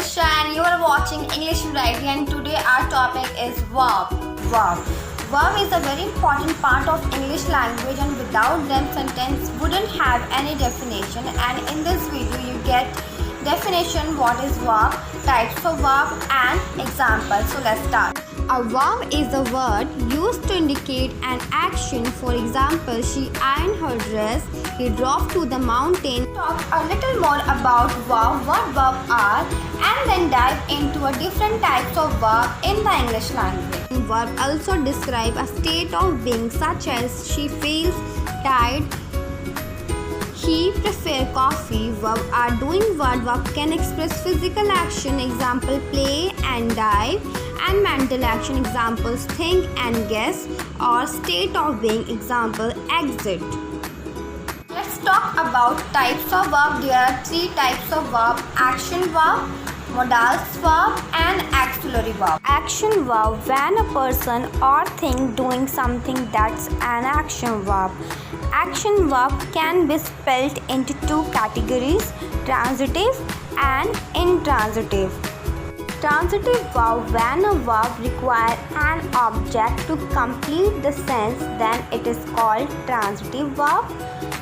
Disha and you are watching English Variety, and today our topic is verb. Verb is a very important part of English language, and without them sentence wouldn't have any definition. And in this video you get definition, what is verb, types of verb and examples. So let's start. A verb is a word used to indicate an action. For example, she ironed her dress, he drove to the mountain. Talk a little more about verb, what verbs are, and then dive into a different types of verb in the English language. Verb also describe a state of being, such as she feels tired, he prefers coffee. Verb are doing word. Verb can express physical action, example play and dive, and mental action, examples think and guess, or state of being, example exit. Let's talk about types of verb. There are three types of verb: action verb, modal verb and auxiliary verb. Action verb, when a person or thing doing something, that's an action verb. Action verb can be split into two categories: transitive and intransitive. Transitive verb, when a verb requires an object to complete the sentence, then it is called transitive verb.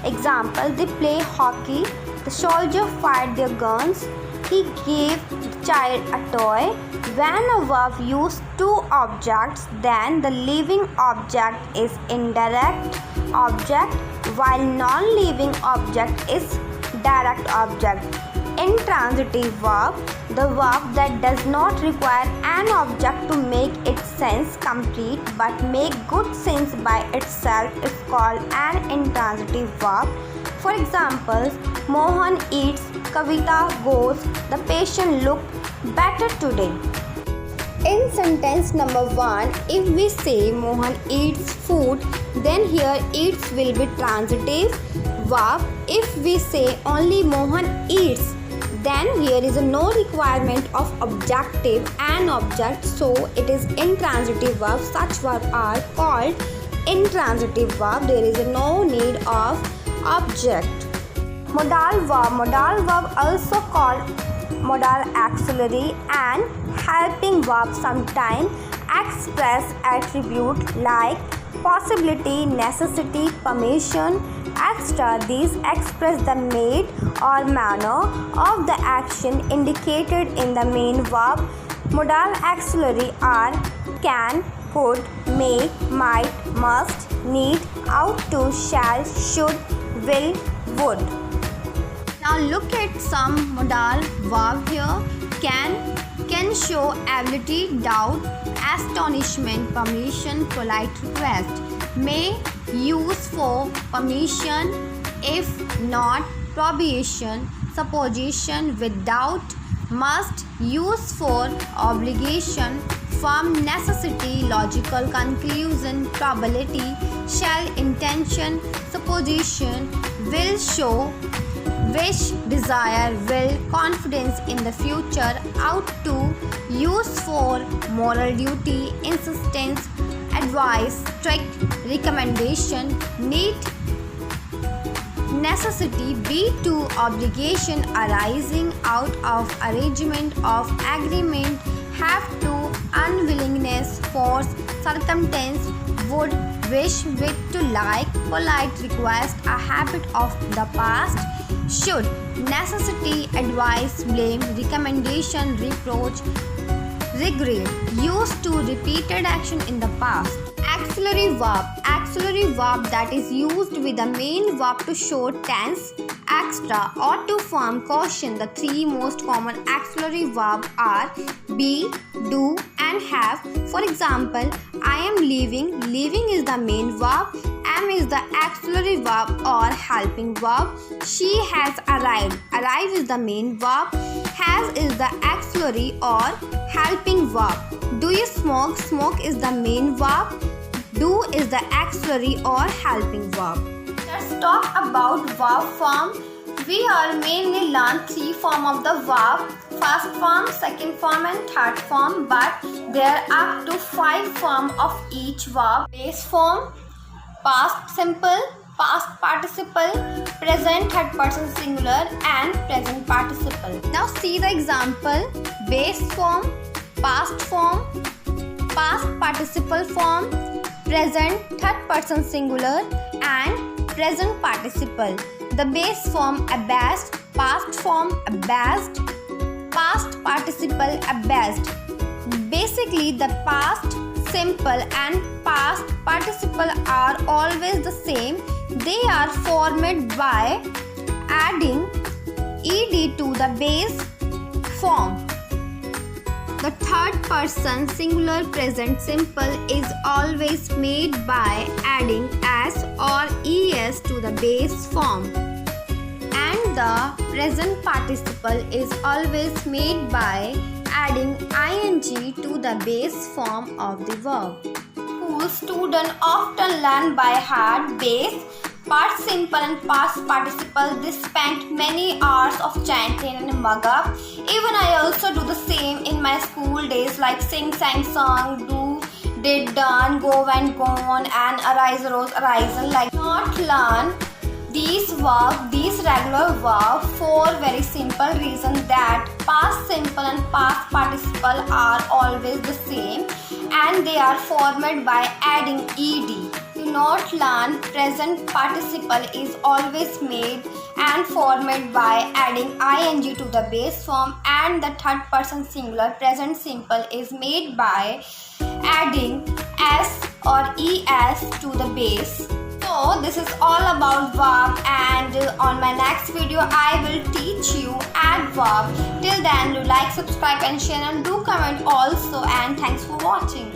Example, they play hockey, the soldier fired their guns, he gave the child a toy. When a verb uses two objects, then the living object is indirect object, while non-living object is direct object. Intransitive verb, the verb that does not require an object to make its sense complete but make good sense by itself, is called an intransitive verb. For example, Mohan eats, Kavita goes, the patient looked better today. In sentence number 1, if we say Mohan eats food, then here eats will be transitive verb. If we say only Mohan eats, then here is no requirement of objective and object, so it is intransitive verb. Such verbs are called intransitive verb. There is no need of object. Modal verb also called modal auxiliary and helping verb, sometimes express attribute like possibility, necessity, permission, extra. These express the mode or manner of the action indicated in the main verb. Modal auxiliary are can, could, may, might, must, need, ought to, shall, should, will, would. Now look at some modal verb here. Can show ability, doubt, astonishment, permission, polite request. May, use for permission, if not, probation, supposition, without. Must, use for obligation, firm, necessity, logical conclusion, probability. Shall, intention, supposition. Will, show, wish, desire, will, confidence in the future. Ought to, use for moral duty, insistence, advice, strict, recommendation, need, necessity. Be to, obligation arising out of, arrangement of, agreement. Have to, unwillingness, force, circumstance, would, wish, wit, to like, polite, request, a habit of the past. Should, necessity, advice, blame, recommendation, reproach, regret. Used to, repeated action in the past. Auxiliary verb that is used with the main verb to show tense, extra, or to form caution. The three most common auxiliary verbs are be, do and have. For example, I am leaving. Leaving is the main verb. Am is the auxiliary verb or helping verb. She has arrived. Arrive is the main verb. Has is the auxiliary or helping verb. Do you smoke? Smoke is the main verb. Do is the auxiliary or helping verb. Let's talk about verb form. We are mainly learn three form of the verb: first form, second form and third form, but there are up to 5 form of each verb: base form, past simple, past participle, present third person singular and present participle. Now see the example: base form, past form, past participle form, present third person singular and present participle. The base form abased, past form abased, past participle abased. Basically the past simple and past participle are always the same. They are formed by adding ed to the base form. The third person singular present simple is always made by adding s or es to the base form. And the present participle is always made by adding ing to the base form of the verb. School students often learn by heart base, past simple and past participle. They spent many hours of chanting and mug up. Even I also do the same in my school days, like sing, sang, song, do, did, done, go, went, gone, and arise, arose, arisen. Like not learn these regular verbs for very simple reason that past simple and past participle are always the same and they are formed by adding ed. Do not learn present participle is always made and formed by adding ing to the base form, and the third person singular present simple is made by adding s or es to the base. So this is all about verb, and on my next video I will teach you add verb. Till then do like, subscribe and share, and do comment also, and thanks for watching.